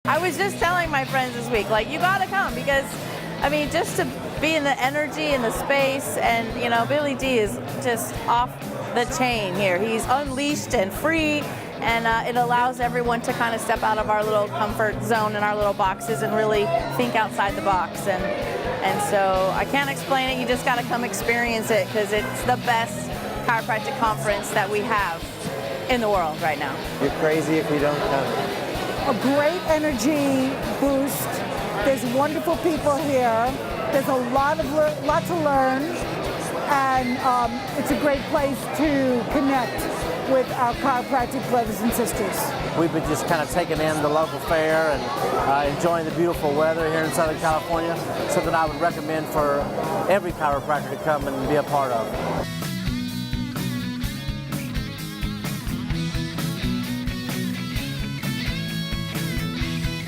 I was just telling my friends this week, like, you gotta come because, I mean, just to be in the energy and the space, and you know, Billy D is just off the chain here. He's unleashed and free, and it allows everyone to kind of step out of our little comfort zone in our little boxes and really think outside the box. And so I can't explain it. You just got to come experience it because it's the best chiropractic conference that we have in the world right now. You're crazy if you don't come. A great energy boost. There's wonderful people here. There's a lot to learn, and it's a great place to connect with our chiropractic brothers and sisters. We've been just kind of taking in the local fair and enjoying the beautiful weather here in Southern California. Something I would recommend for every chiropractor to come and be a part of.